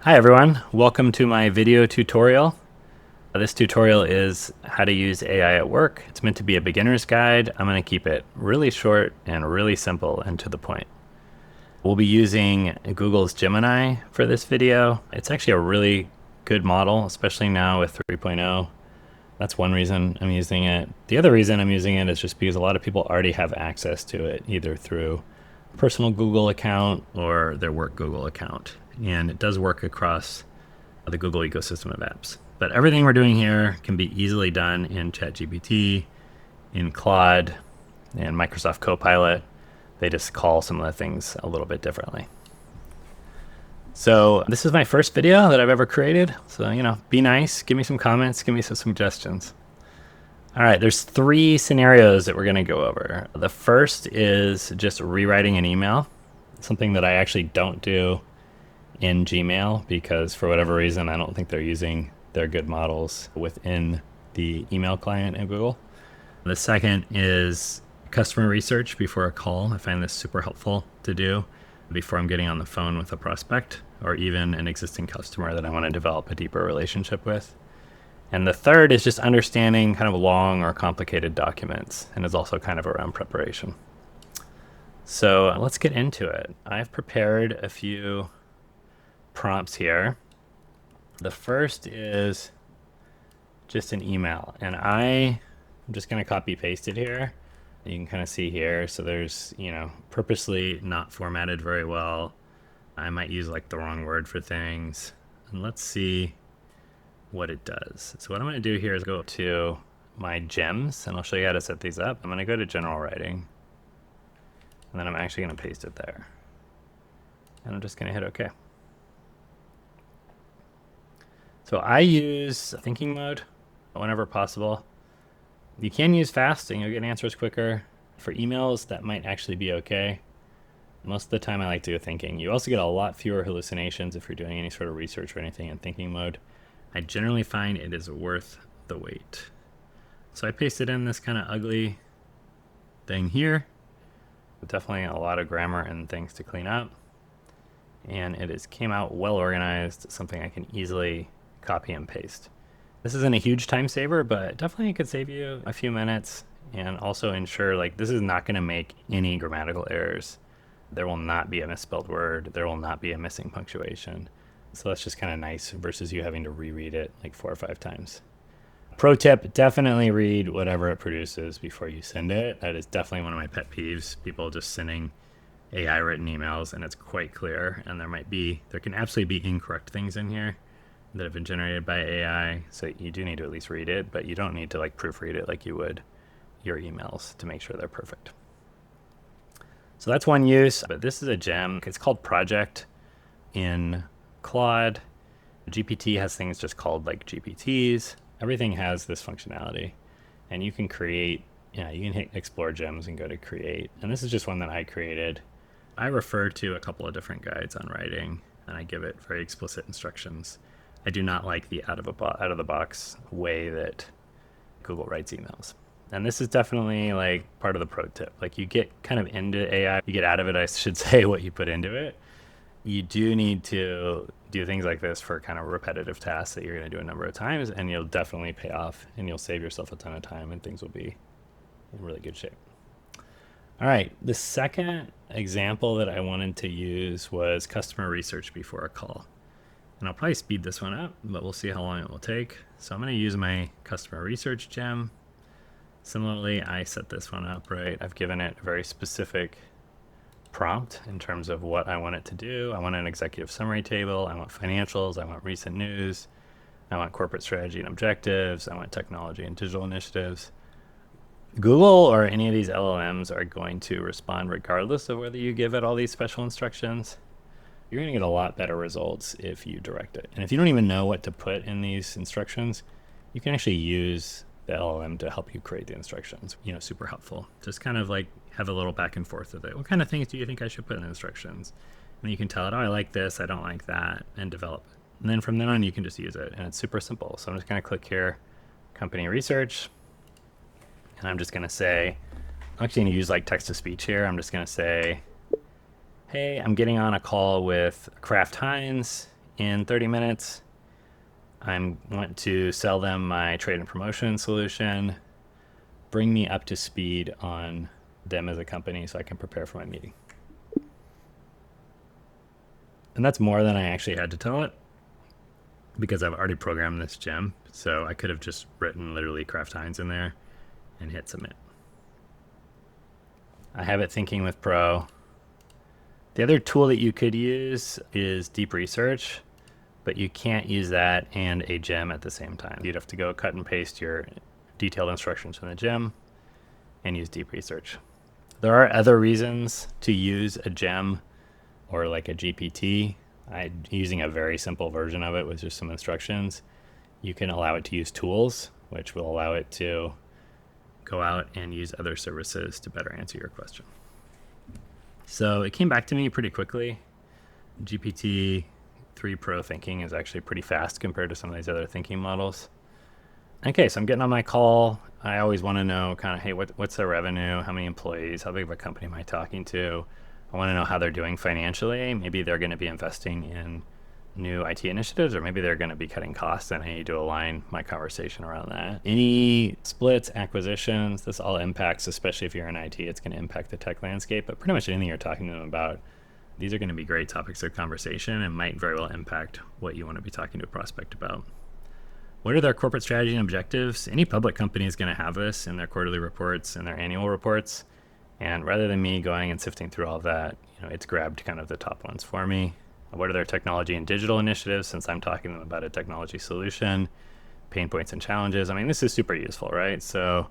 Hi everyone, welcome to my video tutorial. This tutorial is how to use AI at work. It's meant to be a beginner's guide. I'm going to keep it really short and really simple and to the point. We'll be using Google's Gemini for this video. It's actually a really good model, especially now with 3.0. That's one reason I'm using it. The other reason I'm using it is just because a lot of people already have access to it, either through a personal Google account or their work Google account. And it does work across the Google ecosystem of apps. But everything we're doing here can be easily done in ChatGPT, in Claude, and Microsoft Copilot. They just call some of the things a little bit differently. So this is my first video that I've ever created. So, be nice, give me some comments, give me some suggestions. All right, there's three scenarios that we're going to go over. The first is just rewriting an email, something that I actually don't do in Gmail because for whatever reason, I don't think they're using their good models within the email client in Google. The second is customer research before a call. I find this super helpful to do before I'm getting on the phone with a prospect or even an existing customer that I want to develop a deeper relationship with. And the third is just understanding kind of long or complicated documents, and is also kind of around preparation. So let's get into it. I've prepared a few prompts here. The first is just an email, and I'm just going to copy paste it here. You can kind of see here. So there's, purposely not formatted very well. I might use like the wrong word for things. And let's see what it does. So what I'm going to do here is go to my gems, and I'll show you how to set these up. I'm going to go to general writing, and then I'm actually going to paste it there. And I'm just going to hit OK. So I use thinking mode whenever possible. You can use fast and you'll get answers quicker. For emails, that might actually be okay. Most of the time I like to go thinking. You also get a lot fewer hallucinations if you're doing any sort of research or anything in thinking mode. I generally find it is worth the wait. So I pasted in this kind of ugly thing here. Definitely a lot of grammar and things to clean up. And it came out well organized, something I can easily copy and paste. This isn't a huge time saver, but definitely it could save you a few minutes and also ensure this is not going to make any grammatical errors. There will not be a misspelled word. There will not be a missing punctuation. So that's just kind of nice versus you having to reread it like 4 or 5 times. Pro tip, definitely read whatever it produces before you send it. That is definitely one of my pet peeves. People just sending AI written emails and it's quite clear, and there can absolutely be incorrect things in here that have been generated by AI. So you do need to at least read it, but you don't need to proofread it like you would your emails to make sure they're perfect. So that's one use, but this is a gem. It's called Project in Claude. GPT has things just called GPTs. Everything has this functionality, and you can create, you can hit explore gems and go to create. And this is just one that I created. I refer to a couple of different guides on writing, and I give it very explicit instructions. I do not like the out of the box way that Google writes emails. And this is definitely part of the pro tip. You get kind of into AI, you get out of it, I should say, what you put into it. You do need to do things like this for kind of repetitive tasks that you're going to do a number of times, and you'll definitely pay off and you'll save yourself a ton of time and things will be in really good shape. All right, the second example that I wanted to use was customer research before a call. And I'll probably speed this one up, but we'll see how long it will take. So I'm going to use my customer research gem. Similarly, I set this one up, right? I've given it a very specific prompt in terms of what I want it to do. I want an executive summary table. I want financials. I want recent news. I want corporate strategy and objectives. I want technology and digital initiatives. Google or any of these LLMs are going to respond regardless of whether you give it all these special instructions. You're going to get a lot better results if you direct it. And if you don't even know what to put in these instructions, you can actually use the LLM to help you create the instructions. Super helpful. Just kind of have a little back and forth with it. What kind of things do you think I should put in the instructions? And you can tell it, I like this, I don't like that, and develop it. And then from then on, you can just use it. And it's super simple. So I'm just going to click here, company research. And I'm just going to say, I'm actually going to use text to speech here. I'm just going to say, hey, I'm getting on a call with Kraft Heinz in 30 minutes. I want to sell them my trade and promotion solution, bring me up to speed on them as a company so I can prepare for my meeting. And that's more than I actually had to tell it because I've already programmed this gem. So I could have just written literally Kraft Heinz in there and hit submit. I have it thinking with Pro. The other tool that you could use is Deep Research, but you can't use that and a gem at the same time. You'd have to go cut and paste your detailed instructions from the gem and use Deep Research. There are other reasons to use a gem or like a GPT. Using a very simple version of it with just some instructions. You can allow it to use tools, which will allow it to go out and use other services to better answer your question. So it came back to me pretty quickly. GPT-3 Pro thinking is actually pretty fast compared to some of these other thinking models. Okay, so I'm getting on my call. I always want to know kind of, hey, what's their revenue? How many employees? How big of a company am I talking to? I want to know how they're doing financially. Maybe they're going to be investing in new IT initiatives, or maybe they're going to be cutting costs, and I need to align my conversation around that. Any splits, acquisitions, this all impacts, especially if you're in IT, it's going to impact the tech landscape, but pretty much anything you're talking to them about, these are going to be great topics of conversation and might very well impact what you want to be talking to a prospect about. What are their corporate strategy and objectives? Any public company is going to have this in their quarterly reports and their annual reports. And rather than me going and sifting through all of that, it's grabbed kind of the top ones for me. What are their technology and digital initiatives, since I'm talking to them about a technology solution, pain points and challenges? I mean, this is super useful, right? So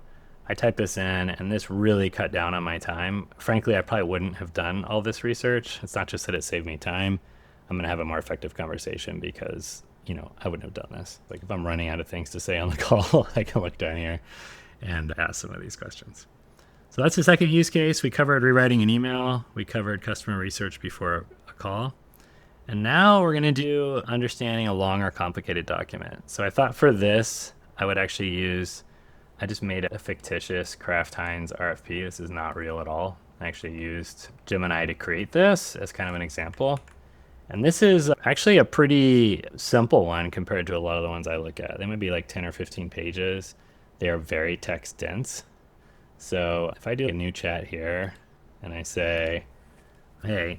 I type this in, and this really cut down on my time. Frankly, I probably wouldn't have done all this research. It's not just that it saved me time. I'm going to have a more effective conversation because, I wouldn't have done this. Like if I'm running out of things to say on the call, I can look down here and ask some of these questions. So that's the second use case. We covered rewriting an email. We covered customer research before a call. And now we're going to do understanding a long or complicated document. So I thought for this, I would actually I just made a fictitious Kraft Heinz RFP. This is not real at all. I actually used Gemini to create this as kind of an example. And this is actually a pretty simple one compared to a lot of the ones I look at. They might be like 10 or 15 pages. They are very text dense. So if I do a new chat here and I say, hey,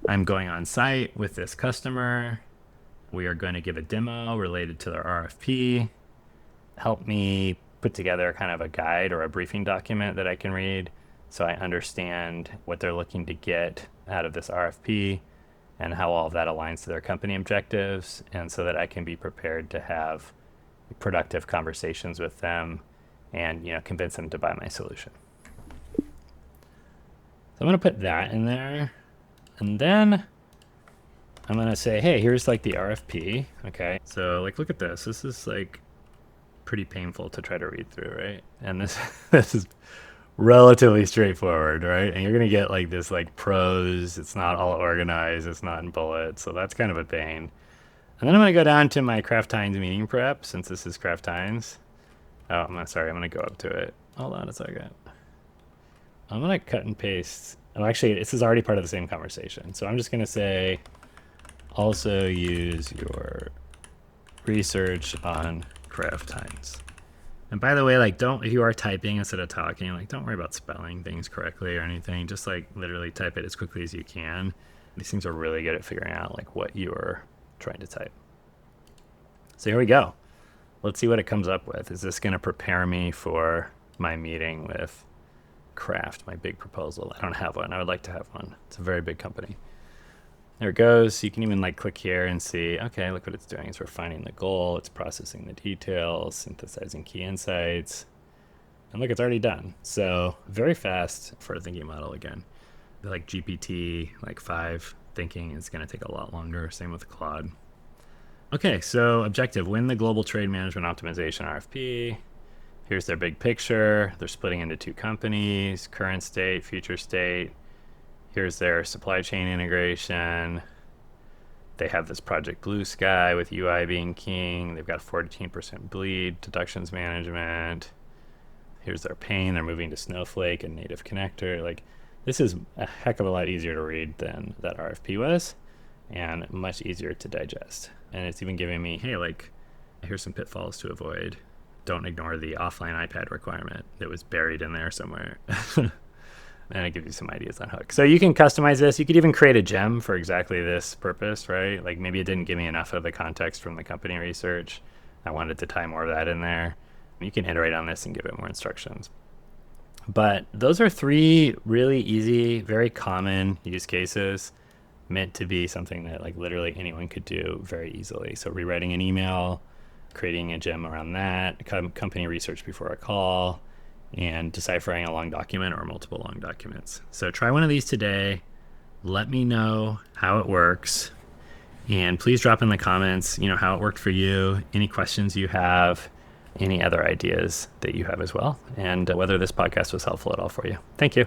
I'm going on site with this customer. We are going to give a demo related to their RFP. Help me put together kind of a guide or a briefing document that I can read so I understand what they're looking to get out of this RFP and how all of that aligns to their company objectives, and so that I can be prepared to have productive conversations with them and convince them to buy my solution. So I'm going to put that in there, and then I'm going to say, hey, here's like the RFP. Okay, so like look at this. This is like pretty painful to try to read through, right? And this is relatively straightforward, right? And you're going to get like this like prose. It's not all organized. It's not in bullets. So that's kind of a pain. And then I'm going to go down to my Kraft Heinz meeting prep, since this is Kraft Heinz. Oh, I'm going to go up to it. Hold on a second. I'm going to cut and paste. Oh, actually, this is already part of the same conversation. So I'm just going to say, also use your research on Kraft Heinz. And by the way, like if you are typing instead of talking, like don't worry about spelling things correctly or anything. Just like literally type it as quickly as you can. These things are really good at figuring out like what you are trying to type. So here we go. Let's see what it comes up with. Is this going to prepare me for my meeting with Kraft, my big proposal? I don't have one. I would like to have one. It's a very big company. There it goes. You can even like click here and see, okay, look what it's doing. It's refining the goal. It's processing the details, synthesizing key insights. And look, it's already done. So very fast for a thinking model again. Like GPT, like 5 thinking is going to take a lot longer. Same with Claude. Okay, so objective, win the global trade management optimization RFP. Here's their big picture. They're splitting into 2 companies, current state, future state. Here's their supply chain integration. They have this Project Blue Sky with UI being king. They've got 14% bleed, deductions management. Here's their pain. They're moving to Snowflake and Native Connector. Like, this is a heck of a lot easier to read than that RFP was. and much easier to digest. And it's even giving me, hey, like, here's some pitfalls to avoid. Don't ignore the offline iPad requirement that was buried in there somewhere. And it gives you some ideas on Hook. So you can customize this. You could even create a gem for exactly this purpose, right? Like maybe it didn't give me enough of the context from the company research. I wanted to tie more of that in there. You can iterate on this and give it more instructions. But those are 3 really easy, very common use cases meant to be something that like literally anyone could do very easily. So rewriting an email, creating a gem around that, company research before a call, and deciphering a long document or multiple long documents. So try one of these today. Let me know how it works. And please drop in the comments, how it worked for you, any questions you have, any other ideas that you have as well, and whether this podcast was helpful at all for you. Thank you.